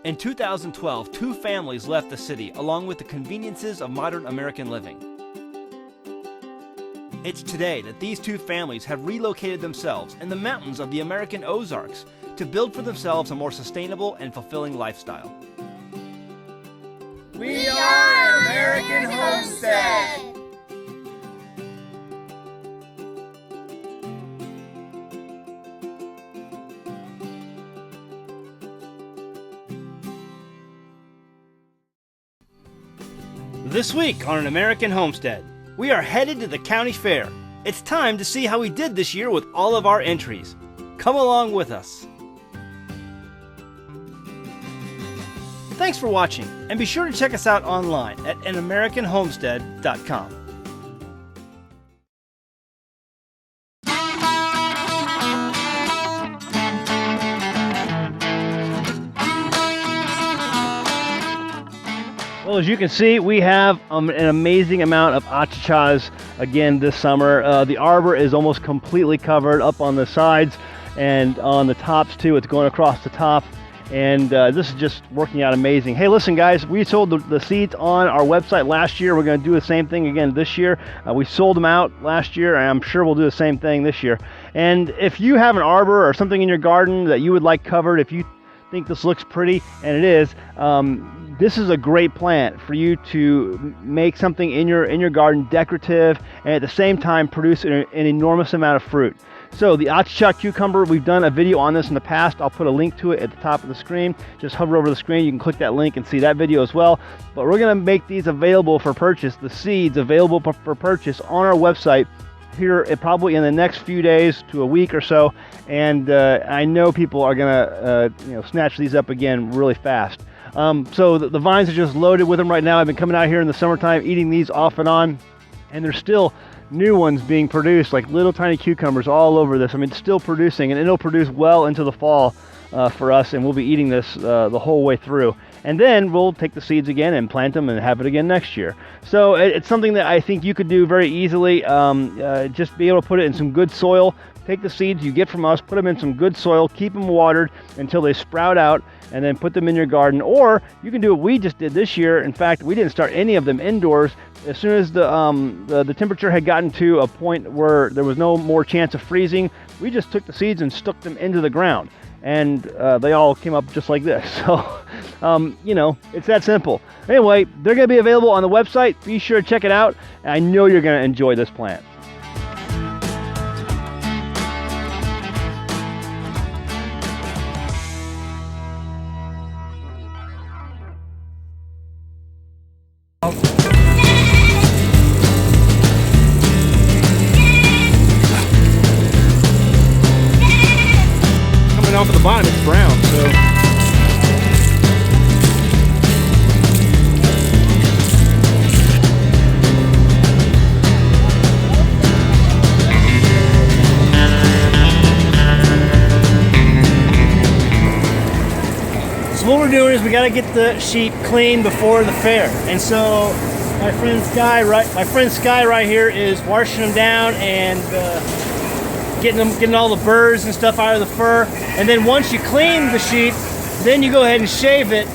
In 2012, 2 families left the city along with the conveniences of modern American living. It's today that these 2 families have relocated themselves in the mountains of the American Ozarks to build for themselves a more sustainable and fulfilling lifestyle. We are American Homestead! This week on An American Homestead, we are headed to the county fair. It's time to see how we did this year with all of our entries. Come along with us. Thanks for watching, and be sure to check us out online at anamericanhomestead.com. Well, as you can see, we have an amazing amount of achachas again this summer. The arbor is almost completely covered up on the sides and on the tops too. It's going across the top, and this is just working out amazing. Hey, listen guys, we sold the seeds on our website last year. We're going to do the same thing again this year. We sold them out last year, and I'm sure we'll do the same thing this year. And if you have an arbor or something in your garden that you would like covered, if you think this looks pretty, and it is, this is a great plant for you to make something in your garden decorative and at the same time produce an enormous amount of fruit. So the achacha cucumber, we've done a video on this in the past. I'll put a link to it at the top of the screen. Just hover over the screen, you can click that link and see that video as well. But we're gonna make these available for purchase, the seeds available for purchase on our website here probably in the next few days to a week or so. And I know people are gonna snatch these up again really fast. So the vines are just loaded with them right now. I've been coming out here in the summertime eating these off and on, and there's still new ones being produced, like little tiny cucumbers all over this. I mean, it's still producing, and it'll produce well into the fall for us, and we'll be eating this the whole way through. And then we'll take the seeds again and plant them and have it again next year. So it's something that I think you could do very easily. Just be able to put it in some good soil. Take the seeds you get from us, put them in some good soil, keep them watered until they sprout out, and then put them in your garden. Or you can do what we just did this year. In fact, we didn't start any of them indoors. As soon as the temperature had gotten to a point where there was no more chance of freezing, we just took the seeds and stuck them into the ground. And they all came up just like this. So, it's that simple. Anyway, they're going to be available on the website. Be sure to check it out. I know you're going to enjoy this plant. Off at the bottom, it's brown, so what we're doing is we got to get the sheep clean before the fair. And so my friend Sky right here is washing them down and getting all the burrs and stuff out of the fur. And then once you clean the sheep, then you go ahead and shave it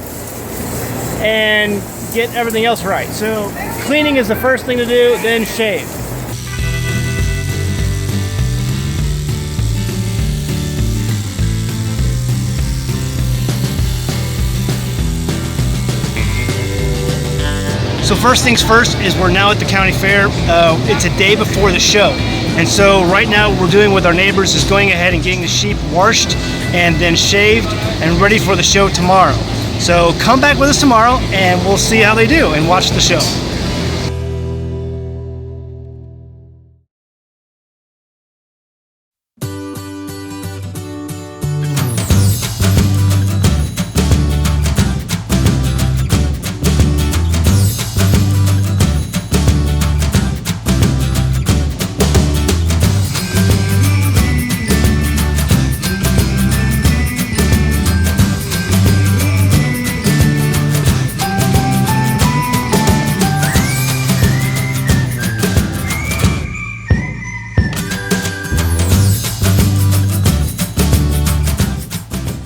and get everything else right. So cleaning is the first thing to do, then shave. So first things first is we're now at the county fair. It's a day before the show. And so right now what we're doing with our neighbors is going ahead and getting the sheep washed and then shaved and ready for the show tomorrow. So come back with us tomorrow and we'll see how they do and watch the show.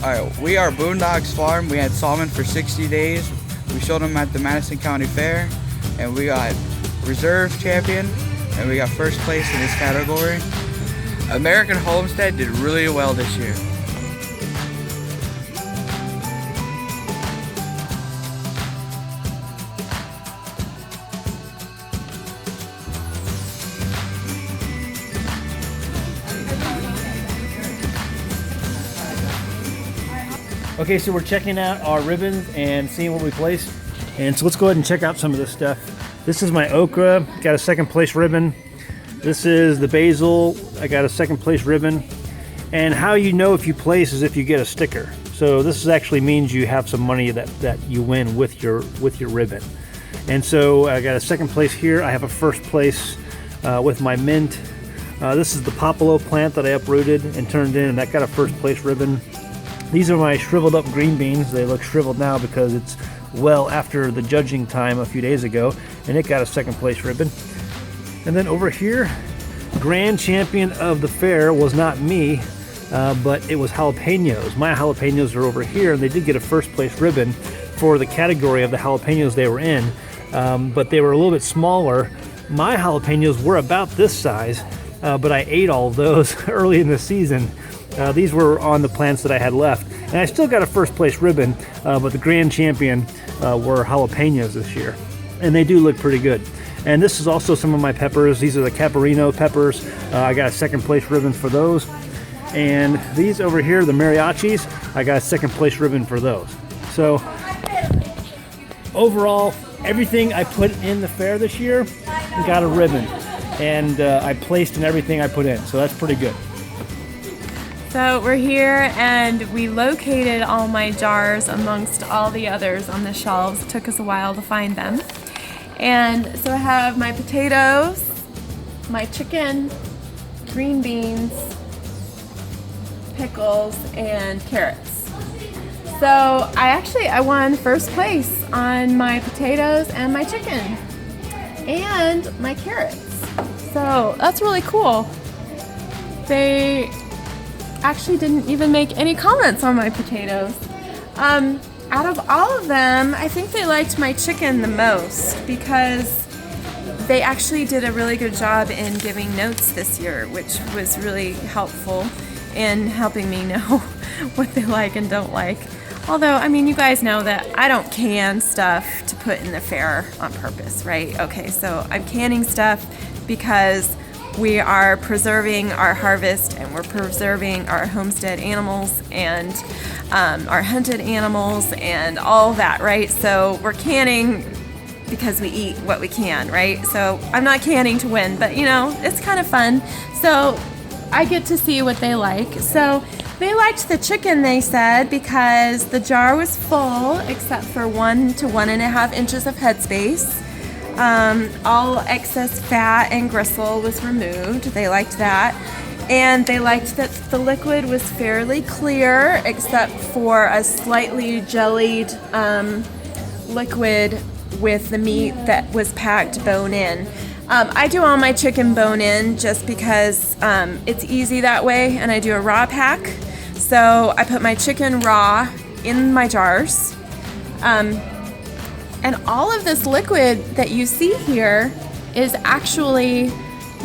Alright, we are Boondocks Farm. We had salmon for 60 days. We showed them at the Madison County Fair, and we got reserve champion, and we got first place in this category. American Homestead did really well this year. Okay, so we're checking out our ribbons and seeing what we placed. And so let's go ahead and check out some of this stuff. This is my okra, got a second place ribbon. This is the basil, I got a second place ribbon. And how you know if you place is if you get a sticker. So this actually means you have some money that you win with your ribbon. And so I got a second place here. I have a first place with my mint. This is the popolo plant that I uprooted and turned in, and that got a first place ribbon. These are my shriveled up green beans. They look shriveled now because it's well after the judging time a few days ago, and it got a second place ribbon. And then over here, grand champion of the fair was not me, but it was jalapenos. My jalapenos are over here, and they did get a first place ribbon for the category of the jalapenos they were in, but they were a little bit smaller. My jalapenos were about this size, but I ate all of those early in the season. These were on the plants that I had left, and I still got a first place ribbon, but the grand champion were jalapenos this year, and they do look pretty good. And this is also some of my peppers. These are the Caparino peppers. I got a second place ribbon for those. And these over here, the mariachis, I got a second place ribbon for those. So overall, everything I put in the fair this year got a ribbon, and I placed in everything I put in, so that's pretty good. So we're here and we located all my jars amongst all the others on the shelves. It took us a while to find them. And so I have my potatoes, my chicken, green beans, pickles, and carrots. So I won first place on my potatoes and my chicken and my carrots. So that's really cool. They actually didn't even make any comments on my potatoes. Out of all of them, I think they liked my chicken the most because they actually did a really good job in giving notes this year, which was really helpful in helping me know what they like and don't like. Although, I mean, you guys know that I don't can stuff to put in the fair on purpose, right? Okay, so I'm canning stuff because we are preserving our harvest and we're preserving our homestead animals and our hunted animals and all that, right? So we're canning because we eat what we can, right? So I'm not canning to win, but you know, it's kind of fun. So I get to see what they like. So they liked the chicken, they said, because the jar was full except for 1 to 1.5 inches of headspace. All excess fat and gristle was removed. They liked that. And they liked that the liquid was fairly clear except for a slightly jellied liquid with the meat that was packed bone in. I do all my chicken bone in just because it's easy that way, and I do a raw pack. So I put my chicken raw in my jars. And all of this liquid that you see here is actually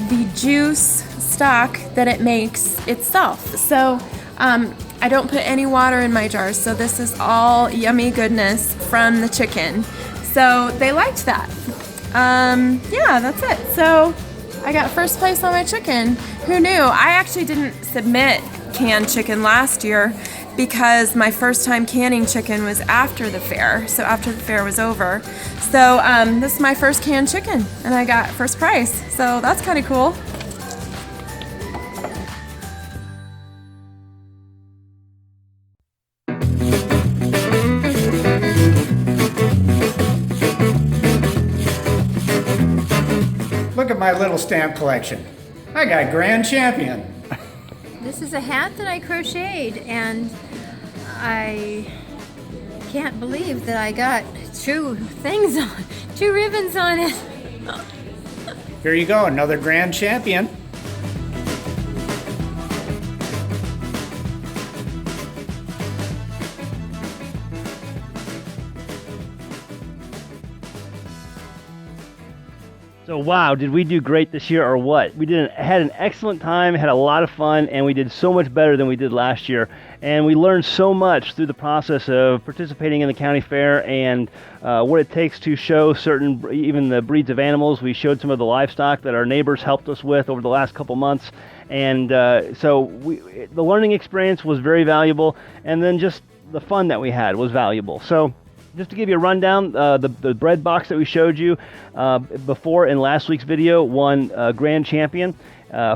the juice stock that it makes itself. So I don't put any water in my jars, so this is all yummy goodness from the chicken. So they liked that. Yeah, that's it. So I got first place on my chicken. Who knew? I actually didn't submit canned chicken last year because my first time canning chicken was after the fair, so after the fair was over. So this is my first canned chicken, and I got first prize, so that's kind of cool. Look at my little stamp collection. I got Grand Champion. This is a hat that I crocheted, and I can't believe that I got two ribbons on it. Here you go, another Grand Champion. So wow, did we do great this year or what? We had an excellent time, had a lot of fun, and we did so much better than we did last year. And we learned so much through the process of participating in the county fair and what it takes to show even the breeds of animals. We showed some of the livestock that our neighbors helped us with over the last couple months. And so the learning experience was very valuable, and then just the fun that we had was valuable. So just to give you a rundown, the bread box that we showed you before in last week's video won Grand Champion,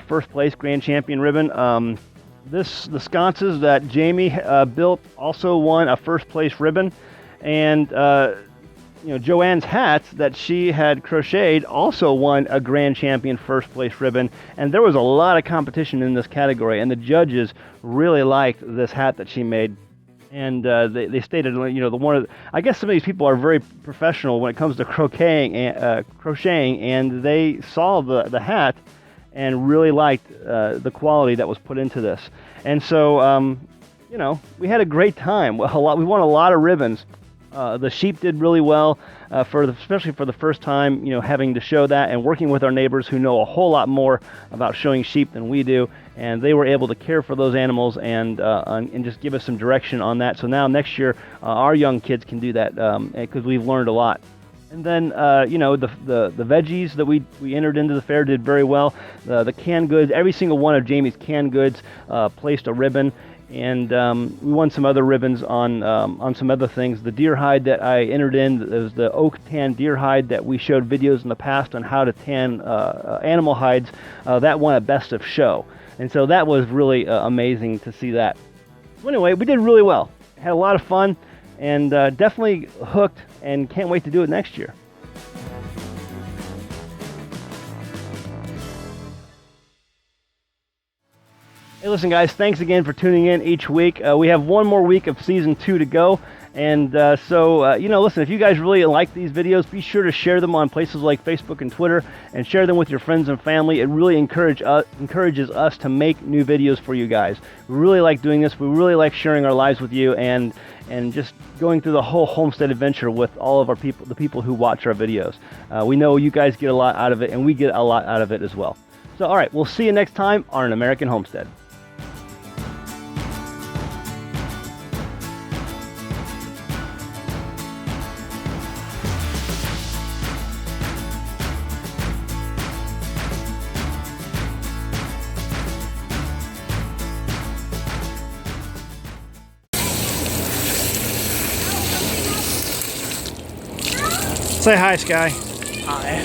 first place Grand Champion ribbon. The sconces that Jamie built also won a first place ribbon, and Joanne's hats that she had crocheted also won a Grand Champion first place ribbon. And there was a lot of competition in this category, and the judges really liked this hat that she made. And they stated, I guess some of these people are very professional when it comes to crocheting, and they saw the hat and really liked the quality that was put into this. And so, we had a great time. We won a lot of ribbons. The sheep did really well, especially for the first time, having to show that and working with our neighbors who know a whole lot more about showing sheep than we do. And they were able to care for those animals and just give us some direction on that. So now next year, our young kids can do that because we've learned a lot. And then, the veggies that we entered into the fair did very well. The canned goods, every single one of Jamie's canned goods placed a ribbon. And we won some other ribbons on some other things. The deer hide that I entered in is the oak tan deer hide that we showed videos in the past on how to tan animal hides. That won a best of show. And so that was really amazing to see that. So anyway, we did really well. Had a lot of fun, and definitely hooked, and can't wait to do it next year. Hey, listen, guys, thanks again for tuning in each week. We have one more week of Season 2 to go. And listen, if you guys really like these videos, be sure to share them on places like Facebook and Twitter, and share them with your friends and family. It really encourages us to make new videos for you guys. We really like doing this. We really like sharing our lives with you and just going through the whole homestead adventure with all of the people who watch our videos. We know you guys get a lot out of it, and we get a lot out of it as well. So, all right, we'll see you next time on An American Homestead. Say hi, Sky. Hi.